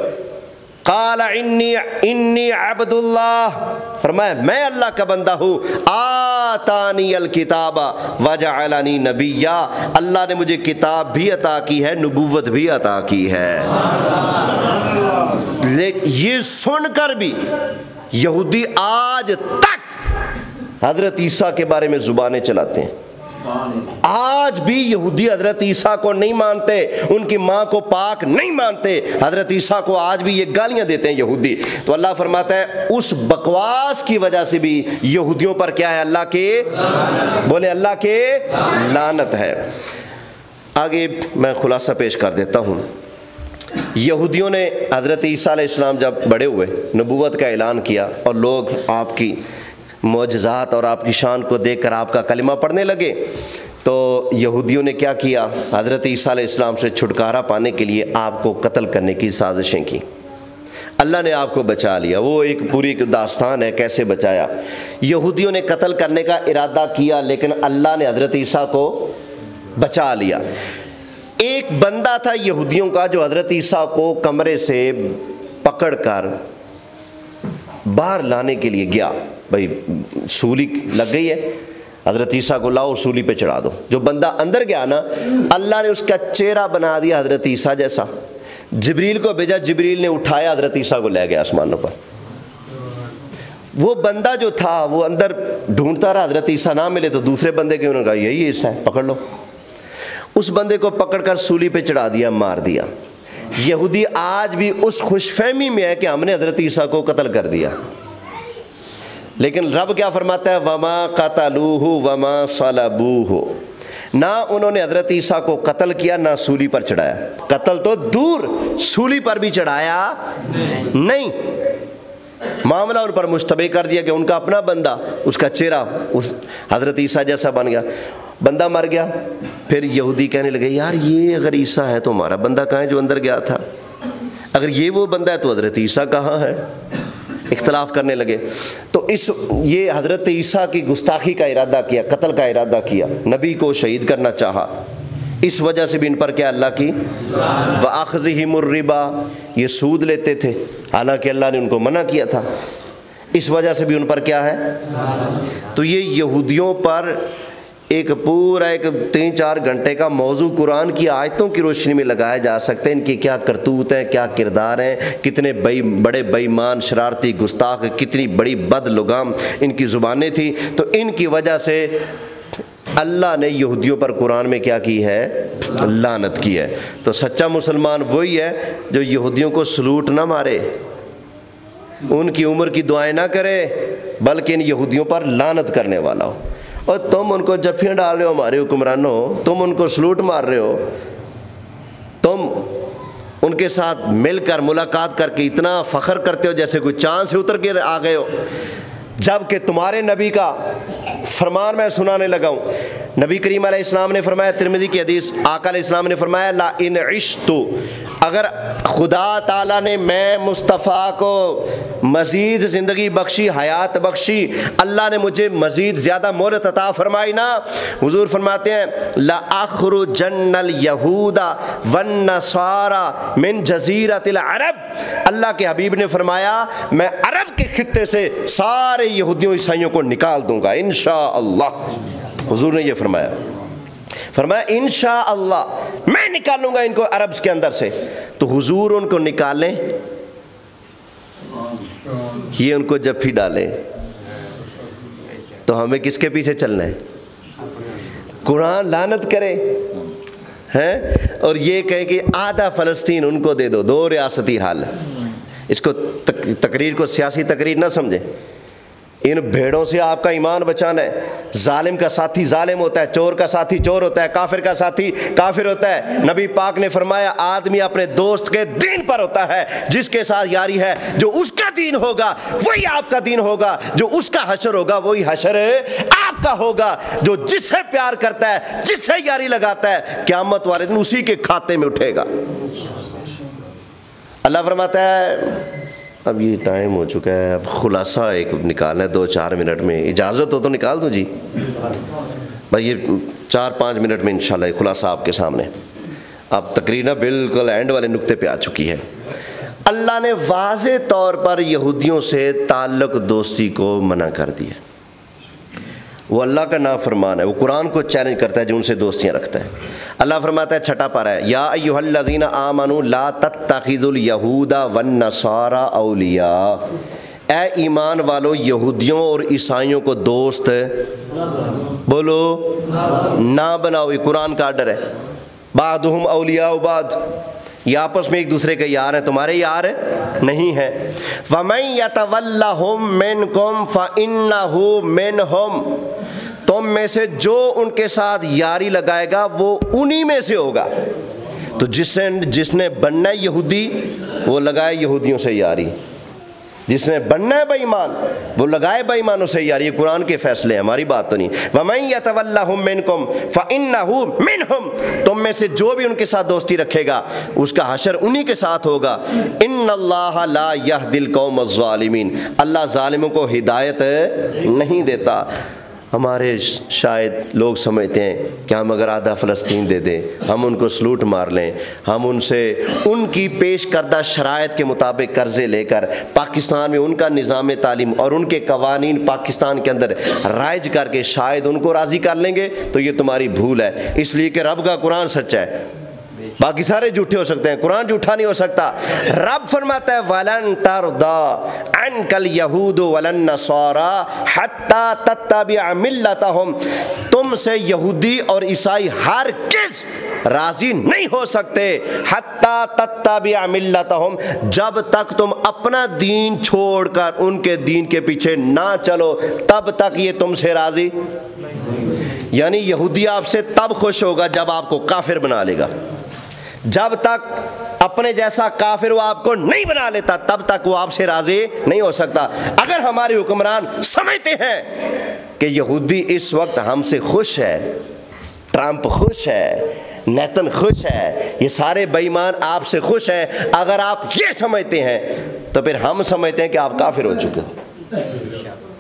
قال انی عبد اللہ، فرمایا میں اللہ کا بندہ ہوں، آتانی الکتاب وجعلنی نبیا، اللہ نے مجھے کتاب بھی عطا کی ہے، نبوت بھی عطا کی ہے۔ یہ سن کر بھی یہودی آج تک حضرت عیسیٰ کے بارے میں زبانیں چلاتے ہیں، آج بھی یہودی حضرت عیسیٰ کو نہیں مانتے، ان کی ماں کو پاک نہیں مانتے، حضرت عیسیٰ کو آج بھی یہ گالیاں دیتے ہیں یہودی۔ تو اللہ فرماتا ہے اس بکواس کی وجہ سے بھی یہودیوں پر کیا ہے؟ اللہ کے، بولے اللہ کے لعنت ہے۔ آگے میں خلاصہ پیش کر دیتا ہوں۔ یہودیوں نے حضرت عیسیٰ علیہ السلام جب بڑے ہوئے، نبوت کا اعلان کیا اور لوگ آپ کی معجزات اور آپ کی شان کو دیکھ کر آپ کا کلمہ پڑھنے لگے، تو یہودیوں نے کیا کیا؟ حضرت عیسیٰ علیہ السلام سے چھٹکارا پانے کے لیے آپ کو قتل کرنے کی سازشیں کی۔ اللہ نے آپ کو بچا لیا، وہ ایک پوری داستان ہے کیسے بچایا۔ یہودیوں نے قتل کرنے کا ارادہ کیا لیکن اللہ نے حضرت عیسیٰ کو بچا لیا۔ ایک بندہ تھا یہودیوں کا جو حضرت عیسیٰ کو کمرے سے پکڑ کر باہر لانے کے لیے گیا، بھائی سولی لگ گئی ہے، حضرت عیسیٰ کو لاؤ سولی پہ چڑھا دو۔ جو بندہ اندر گیا نا، اللہ نے اس کا چہرہ بنا دیا حضرت عیسیٰ جیسا، جبریل کو بھیجا، جبریل نے اٹھایا حضرت عیسیٰ کو لے گیا آسمانوں پر۔ وہ بندہ جو تھا وہ اندر ڈھونڈتا رہا، حضرت عیسیٰ نہ ملے تو دوسرے بندے کے انہوں نے کہا یہی عیسیٰ ہے، پکڑ لو۔ اس بندے کو پکڑ کر سولی پہ چڑھا دیا، مار دیا۔ یہودی آج بھی اس خوش فہمی میں ہے کہ ہم نے حضرت عیسیٰ کو قتل کر دیا، لیکن رب کیا فرماتا ہے؟ وما قتلوہ وما صلبوہ، نہ انہوں نے حضرت عیسیٰ کو قتل کیا نہ سولی پر چڑھایا، قتل تو دور، سولی پر بھی چڑھایا نہیں، معاملہ ان پر مشتبہ کر دیا کہ ان کا اپنا بندہ، اس کا چہرہ اس حضرت عیسیٰ جیسا بن گیا، بندہ مر گیا۔ پھر یہودی کہنے لگے یار یہ اگر عیسیٰ ہے تو ہمارا بندہ کہاں ہے جو اندر گیا تھا؟ اگر یہ وہ بندہ ہے تو حضرت عیسیٰ کہاں ہے؟ اختلاف کرنے لگے۔ تو یہ حضرت عیسیٰ کی گستاخی کا ارادہ کیا، قتل کا ارادہ کیا، نبی کو شہید کرنا چاہا، اس وجہ سے بھی ان پر کیا اللہ کی وَأَخْذِهِمُ الرِّبَا، یہ سود لیتے تھے، حالانکہ اللہ نے ان کو منع کیا تھا، اس وجہ سے بھی ان پر کیا ہے۔ تو یہ یہودیوں پر ایک پورا 3-4 گھنٹے کا موضوع قرآن کی آیتوں کی روشنی میں لگایا جا سکتے ہیں، ان کی کیا کرتوت ہیں، کیا کردار ہیں، کتنے بڑے بے ایمان، شرارتی، گستاخ، کتنی بڑی بد لگام ان کی زبانیں تھیں۔ تو ان کی وجہ سے اللہ نے یہودیوں پر قرآن میں کیا کی ہے؟ لعنت کی ہے۔ تو سچا مسلمان وہی ہے جو یہودیوں کو سلوٹ نہ مارے، ان کی عمر کی دعائیں نہ کرے، بلکہ ان یہودیوں پر لعنت کرنے والا ہو۔ اور تم ان کو جفیاں ڈال رہے ہو ہمارے حکمرانوں، تم ان کو سلوٹ مار رہے ہو، تم ان کے ساتھ مل کر ملاقات کر کے اتنا فخر کرتے ہو جیسے کوئی چاند سے اتر کے آ گئے ہو، جبکہ تمہارے نبی کا فرمان میں سنانے لگا ہوں۔ نبی کریم علیہ السلام نے فرمایا، ترمذی کی حدیث، آقا علیہ السلام نے فرمایا لا ان عشت، اگر خدا تعالیٰ نے میں مصطفیٰ کو مزید زندگی بخشی، حیات بخشی، اللہ نے مجھے مزید زیادہ مہلت عطا فرمائی نا، حضور فرماتے ہیں لأخرجن اليہود والنصارى من جزیرۃ العرب، اللہ کے حبیب نے فرمایا میں عرب کے خطے سے سارے یہودیوں عیسائیوں کو نکال دوں گا انشاءاللہ۔ حضور نے یہ فرمایا انشاءاللہ میں نکالوں گا ان کو عرب کے اندر سے۔ تو حضور ان کو نکالیں، یہ ان کو جب بھی ڈالیں، تو ہمیں کس کے پیچھے چلنا ہے؟ قرآن لعنت کرے ہیں اور یہ کہے کہ آدھا فلسطین ان کو دے دو، 2 ریاستی حل۔ اس کو تقریر کو سیاسی تقریر نہ سمجھیں، ان بھیڑوں سے آپ کا ایمان بچانا ہے۔ ظالم کا ساتھی ظالم ہوتا ہے، چور کا ساتھی چور ہوتا ہے، کافر کا ساتھی کافر ہوتا ہے۔ نبی پاک نے فرمایا آدمی اپنے دوست کے دین پر ہوتا ہے، جس کے ساتھ یاری ہے جو اس کا دین ہوگا وہی آپ کا دین ہوگا، جو اس کا حشر ہوگا وہی حشر آپ کا ہوگا۔ جو جس سے پیار کرتا ہے، جس سے یاری لگاتا ہے، قیامت والے دن اسی کے کھاتے میں اٹھے گا۔ اللہ فرماتا ہے اب یہ ٹائم ہو چکا ہے، اب خلاصہ ایک نکالنا ہے 2-4 منٹ میں، اجازت ہو تو نکال دوں جی بھائی، یہ 4-5 منٹ میں انشاءاللہ یہ خلاصہ آپ کے سامنے۔ اب تقریباً بالکل اینڈ والے نقطے پہ آ چکی ہے۔ اللہ نے واضح طور پر یہودیوں سے تعلق دوستی کو منع کر دیا، وہ اللہ کا نافرمان ہے، وہ قرآن کو چیلنج کرتا ہے جو ان سے دوستیاں رکھتا ہے۔ اللہ فرماتا ہے 6 پارہ ہے، یا ایھا الذین آمنوا لا تتخذوا اليہود والنصارى اولیاء، اے ایمان والو یہودیوں اور عیسائیوں کو دوست بولو نہ بناؤ، یہ قرآن کا آرڈر ہے۔ بعضهم اولیاء بعض، یہ آپس میں ایک دوسرے کے یار ہیں، تمہارے یار نہیں ہیں۔ وَمَن يَتَوَلَّهُم مِّنكُمْ فَإِنَّهُ مِنْهُمْ، تم میں سے جو ان کے ساتھ یاری لگائے گا وہ انہی میں سے ہوگا۔ تو جس نے بننا ہے یہودی وہ لگائے یہودیوں سے یاری، جس نے بننا ہے بے ایمان وہ لگائے بے ایمانوں سے یاری۔ یہ قرآن کے فیصلے ہیں، ہماری بات تو نہیں۔ وَمَن يَتَوَلَّهُم مِّنكُمْ فَإِنَّهُ مِنْهُمْ، تم میں سے جو بھی ان کے ساتھ دوستی رکھے گا اس کا حشر انہی کے ساتھ ہوگا۔ إِنَّ اللَّهَ لَا يَهْدِي الْقَوْمَ الظَّالِمِينَ، اللہ ظالموں کو ہدایت نہیں دیتا۔ ہمارے شاید لوگ سمجھتے ہیں کہ ہم اگر آدھا فلسطین دے دیں، ہم ان کو سلوٹ مار لیں، ہم ان سے ان کی پیش کردہ شرائط کے مطابق قرضے لے کر پاکستان میں ان کا نظام تعلیم اور ان کے قوانین پاکستان کے اندر رائج کر کے شاید ان کو راضی کر لیں گے، تو یہ تمہاری بھول ہے، اس لیے کہ رب کا قرآن سچا ہے، باقی سارے جھوٹے ہو سکتے ہیں، قرآن جھوٹا نہیں ہو سکتا۔ رب فرماتا ہے وَلَن تَرْضَىٰ عَنْكَ الْيَهُودُ وَلَا النَّصَارَىٰ حَتَّىٰ تَتَّبِعَ مِلَّتَهُمْ، تم سے یہودی اور عیسائی ہرگز راضی نہیں ہو سکتے حتی تتبع ملتہم، جب تک تم اپنا دین چھوڑ کر ان کے دین کے پیچھے نہ چلو تب تک یہ تم سے راضی، یعنی یہودی آپ سے تب خوش ہوگا جب آپ کو کافر بنا لے گا، جب تک اپنے جیسا کافر وہ آپ کو نہیں بنا لیتا تب تک وہ آپ سے راضی نہیں ہو سکتا۔ اگر ہمارے حکمران سمجھتے ہیں کہ یہودی اس وقت ہم سے خوش ہے، ٹرمپ خوش ہے، نیتن خوش ہے، یہ سارے بے ایمان آپ سے خوش ہیں، اگر آپ یہ سمجھتے ہیں تو پھر ہم سمجھتے ہیں کہ آپ کافر ہو چکے ہو،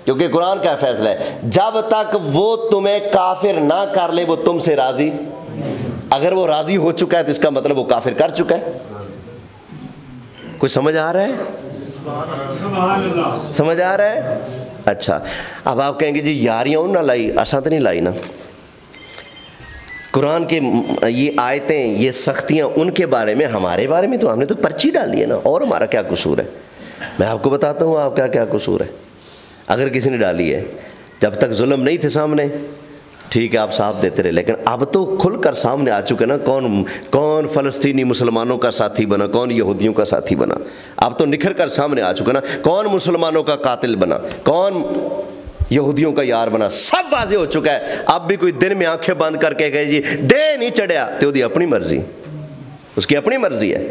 کیونکہ قرآن کا فیصلہ ہے جب تک وہ تمہیں کافر نہ کر لے وہ تم سے راضی، اگر وہ راضی ہو چکا ہے تو اس کا مطلب وہ کافر کر چکا ہے۔ کوئی سمجھ آ رہا ہے؟ سمجھ آ رہا ہے؟ اچھا، اب آپ کہیں گے جی یاریاں نہ لائی، اساں تو نہیں لائی نا، قرآن کے یہ آیتیں، یہ سختیاں ان کے بارے میں، ہمارے بارے میں تو ہم نے تو پرچی ڈالی ہے نا، اور ہمارا کیا قصور ہے؟ میں آپ کو بتاتا ہوں آپ کا کیا قصور ہے۔ اگر کسی نے ڈالی ہے، جب تک ظلم نہیں تھے سامنے ٹھیک ہے آپ صاحب دیتے رہے، لیکن اب تو کھل کر سامنے آ چکے نا، کون فلسطینی مسلمانوں کا ساتھی بنا، کون یہودیوں کا ساتھی بنا، اب تو نکھر کر سامنے آ چکا نا، کون مسلمانوں کا قاتل بنا، کون یہودیوں کا یار بنا، سب واضح ہو چکا ہے۔ اب بھی کوئی دن میں آنکھیں بند کر کے کہے جی دے نہیں چڑھیا تو دی اپنی مرضی، اس کی اپنی مرضی ہے۔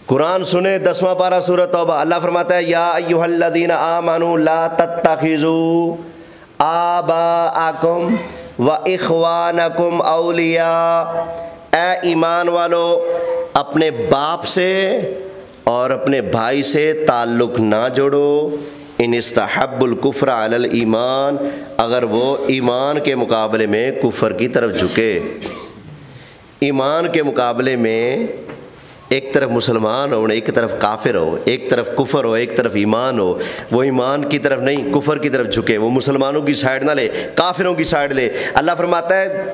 قرآن سنے 10واں پارہ سورۃ توبہ، اللہ فرماتا ہے یا ایھا الذین آمنوا لا تتخذوا آباءکم وَإِخْوَانَكُمْ أَوْلِيَاءَ، اے ایمان والو اپنے باپ سے اور اپنے بھائی سے تعلق نہ جوڑو، ان استحبوا الکفر علی الایمان، اگر وہ ایمان کے مقابلے میں کفر کی طرف جھکے، ایمان کے مقابلے میں ایک طرف مسلمان ہو ایک طرف کافر ہو، ایک طرف کفر ہو ایک طرف ایمان ہو، وہ ایمان کی طرف نہیں کفر کی طرف جھکے، وہ مسلمانوں کی سائیڈ نہ لے کافروں کی سائیڈ لے۔ اللہ فرماتا ہے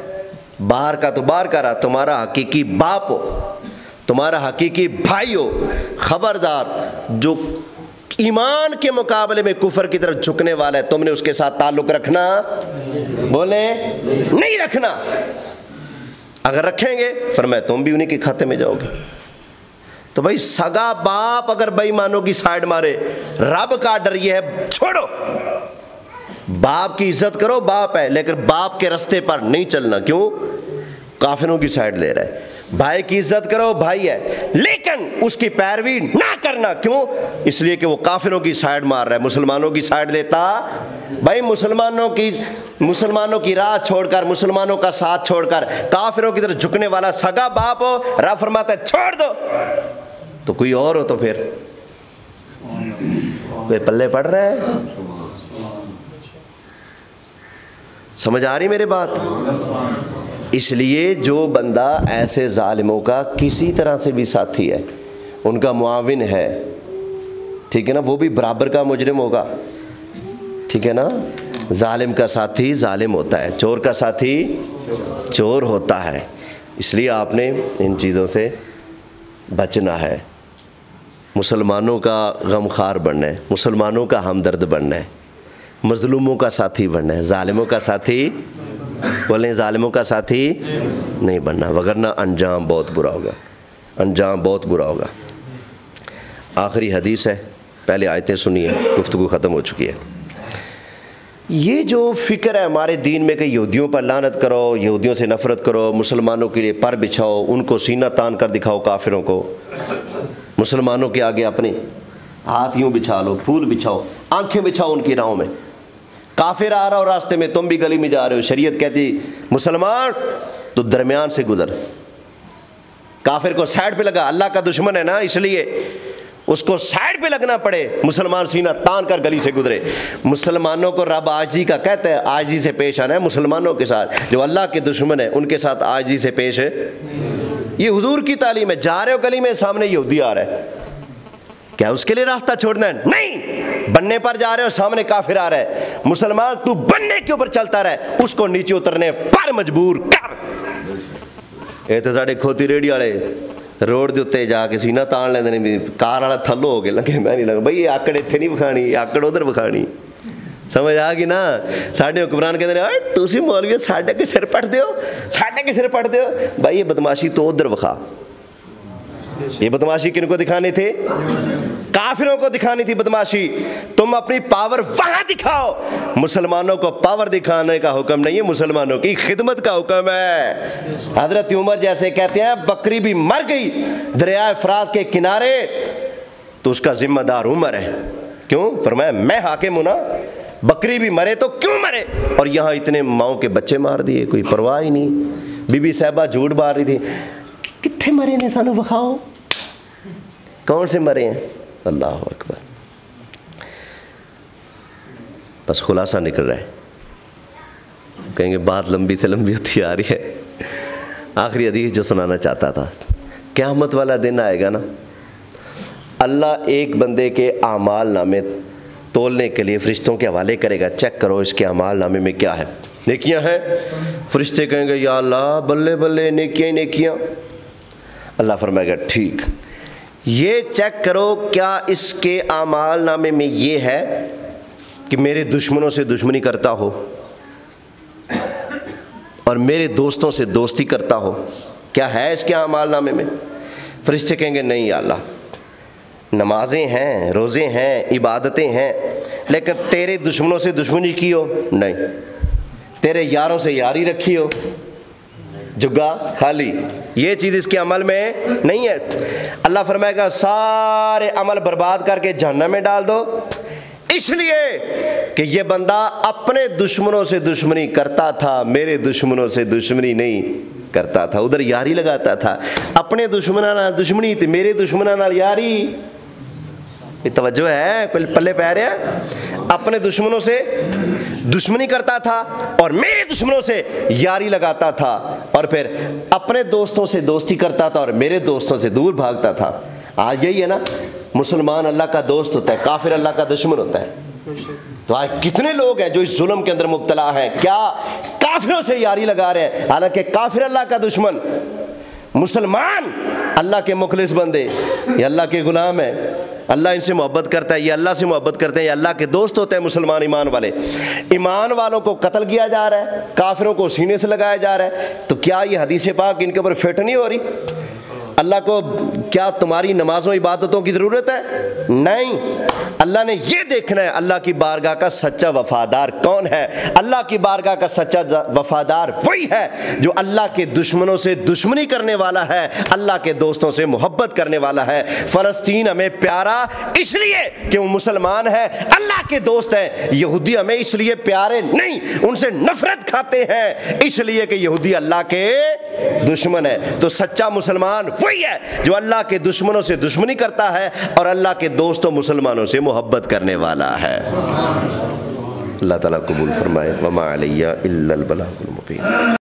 باہر کا تو باہر کا رہا، تمہارا حقیقی باپ ہو، تمہارا حقیقی بھائی ہو، خبردار جو ایمان کے مقابلے میں کفر کی طرف جھکنے والا ہے تم نے اس کے ساتھ تعلق رکھنا، بولے نہیں رکھنا، اگر رکھیں گے فرمایا تم بھی انہی کے کھاتے میں جاؤ گے۔ تو بھائی سگا باپ اگر بے ایمانوں کی سائیڈ مارے، رب کا ڈر یہ ہے چھوڑو، باپ کی عزت کرو، باپ ہے لیکن باپ کے رستے پر نہیں چلنا، کیوں؟ کافروں کی سائیڈ لے رہا ہے۔ بھائی کی عزت کرو، بھائی ہے لیکن اس کی پیروی نہ کرنا، کیوں؟ اس لیے کہ وہ کافروں کی سائیڈ مار رہا ہے، مسلمانوں کی سائیڈ لیتا بھائی مسلمانوں کی راہ چھوڑ کر، مسلمانوں کا ساتھ چھوڑ کر کافروں کی طرف جھکنے والا سگا باپ ہو، رب فرماتا ہے چھوڑ دو، تو کوئی اور ہو تو پھر کوئی پلے پڑ رہا ہے؟ سمجھ آ رہی میرے بات؟ اس لیے جو بندہ ایسے ظالموں کا کسی طرح سے بھی ساتھی ہے، ان کا معاون ہے، ٹھیک ہے نا، وہ بھی برابر کا مجرم ہوگا، ٹھیک ہے نا، ظالم کا ساتھی ظالم ہوتا ہے، چور کا ساتھی چور ہوتا ہے، اس لیے آپ نے ان چیزوں سے بچنا ہے، مسلمانوں کا غمخوار بننا ہے، مسلمانوں کا ہمدرد بننا ہے، مظلوموں کا ساتھی بننا ہے، ظالموں کا ساتھی بولیں ظالموں کا ساتھی نہیں بننا، وگرنہ انجام بہت برا ہوگا، انجام بہت برا ہوگا۔ آخری حدیث ہے، پہلے آیتیں سنیے، گفتگو ختم ہو چکی ہے۔ یہ جو فکر ہے ہمارے دین میں کہ یہودیوں پر لعنت کرو، یہودیوں سے نفرت کرو، مسلمانوں کے لیے پر بچھاؤ، ان کو سینہ تان کر دکھاؤ کافروں کو، مسلمانوں کے آگے اپنے ہاتھ یوں بچھا لو، پھول بچھاؤ، آنکھیں بچھاؤ ان کی راہوں میں، کافر آ رہا ہو راستے میں تم بھی گلی میں جا رہے ہو، شریعت کہتی مسلمان تو درمیان سے گزر، کافر کو سائڈ پہ لگا، اللہ کا دشمن ہے نا اس لیے اس کو سائڈ پہ لگنا پڑے، مسلمان سینہ تان کر گلی سے گزرے۔ مسلمانوں کو رب عاجزی کا کہتا ہے، عاجزی سے پیش آنا ہے مسلمانوں کے ساتھ، جو اللہ کے دشمن ہے ان کے ساتھ عاجزی سے پیش ہے، یہ حضور کی تعلیم ہے۔ جا رہے ہو گلی میں سامنے یہودی آ رہا ہے، کیا اس کے لیے راستہ چھوڑنا ہے؟ نہیں، بننے پر جا رہے ہو سامنے کافر آ رہا ہے، مسلمان تو بننے کے اوپر چلتا رہے، اس کو نیچے اترنے پر مجبور کر۔ اے تے ساڈے کھوتی ریڑھی والے روڈ دے اتنے جا کے سینہ تان لیندے نے، کار والا تھلو ہو کے لگے، میں نہیں لگا بھائی یہ آکڑ اتنے نہیں بکھانی، آکڑ ادھر بکھانی، سمجھ آ گئی نا؟ ساڈے حکمران کہتے ہیں تسی مولوی ساڈے کے سر پٹ دیو، ساڈے کے سر پٹ دیو. بھائی یہ بدماشی تو ادھر وکھا. یہ بدماشی کن کو دکھانی تھی؟ کافروں کو دکھانی تھی بدماشی. تم اپنی پاور وہاں دکھاؤ. مسلمانوں کو پاور دکھانے کا حکم نہیں ہے، مسلمانوں کی خدمت کا حکم ہے. حضرت عمر جیسے کہتے ہیں بکری بھی مر گئی دریائے فرات کے کنارے تو اس کا ذمہ دار عمر ہے. کیوں؟ فرمایا میں حاکم ہوں نا. بکری بھی مرے تو کیوں مرے؟ اور یہاں اتنے ماؤں کے بچے مار دیے، کوئی پرواہ ہی نہیں. بی بی صاحبہ جھوٹ مار رہی تھی، کتنے مرے نے سانو بخاؤ، کون سے مرے ہیں؟ اللہ اکبر. بس خلاصہ نکل رہا ہے. کہیں گے بات لمبی سے لمبی ہوتی آ رہی ہے. آخری حدیث جو سنانا چاہتا تھا، قیامت والا دن آئے گا نا، اللہ ایک بندے کے اعمال نامے تولنے کے لیے فرشتوں کے حوالے کرے گا، چیک کرو اس کے اعمال نامے میں کیا ہے. نیکیاں ہیں، فرشتے کہیں گے یا اللہ بلے بلے نیکیاں ہی نیکیاں. اللہ فرمائے گا ٹھیک، یہ چیک کرو کیا اس کے اعمال نامے میں یہ ہے کہ میرے دشمنوں سے دشمنی کرتا ہو اور میرے دوستوں سے دوستی کرتا ہو. کیا ہے اس کے اعمال نامے میں؟ فرشتے کہیں گے نہیں یا اللہ، نمازیں ہیں، روزے ہیں، عبادتیں ہیں، لیکن تیرے دشمنوں سے دشمنی کی ہو نہیں، تیرے یاروں سے یاری رکھی ہو جگہ خالی، یہ چیز اس کے عمل میں نہیں ہے. اللہ فرمائے گا سارے عمل برباد کر کے جہنم میں ڈال دو، اس لیے کہ یہ بندہ اپنے دشمنوں سے دشمنی کرتا تھا، میرے دشمنوں سے دشمنی نہیں کرتا تھا. ادھر یاری لگاتا تھا، اپنے دشمنوں نال دشمنی تھی، میرے دشمنوں نال یاری. یہ توجہ ہے؟ پلے پہ رہے ہیں. اپنے دشمنوں سے دشمنی کرتا تھا اور میرے دشمنوں سے یاری لگاتا تھا، اور پھر اپنے دوستوں سے دوستی کرتا تھا اور میرے دوستوں سے دور بھاگتا تھا. آج یہی ہے نا، مسلمان اللہ کا دوست ہوتا ہے، کافر اللہ کا دشمن ہوتا ہے. تو آج کتنے لوگ ہیں جو اس ظلم کے اندر مبتلا ہیں، کیا کافروں سے یاری لگا رہے ہیں، حالانکہ کافر اللہ کا دشمن، مسلمان اللہ کے مخلص بندے، یہ اللہ کے غلام ہیں، اللہ ان سے محبت کرتا ہے، یہ اللہ سے محبت کرتے ہیں، یہ اللہ کے دوست ہوتے ہیں. مسلمان ایمان والے، ایمان والوں کو قتل کیا جا رہا ہے، کافروں کو سینے سے لگایا جا رہا ہے. تو کیا یہ حدیث پاک ان کے اوپر فٹ نہیں ہو رہی؟ اللہ کو کیا تمہاری نمازوں عبادتوں کی ضرورت ہے؟ نہیں. اللہ نے یہ دیکھنا ہے اللہ کی بارگاہ کا سچا وفادار کون ہے. اللہ کی بارگاہ کا سچا وفادار وہی ہے جو اللہ کے دشمنوں سے دشمنی کرنے والا ہے، اللہ کے دوستوں سے محبت کرنے والا ہے. فلسطین ہمیں پیارا اس لیے کہ وہ مسلمان ہے، اللہ کے دوست ہیں. یہودی ہمیں اس لیے پیارے نہیں، ان سے نفرت کھاتے ہیں اس لیے کہ یہودی اللہ کے دشمن ہے. تو سچا مسلمان وہی ہے جو اللہ کے دشمنوں سے دشمنی کرتا ہے اور اللہ کے دوستوں مسلمانوں سے محبت کرنے والا ہے. اللہ تعالیٰ قبول فرمائے. وما علیہ الا البلاغ المبین.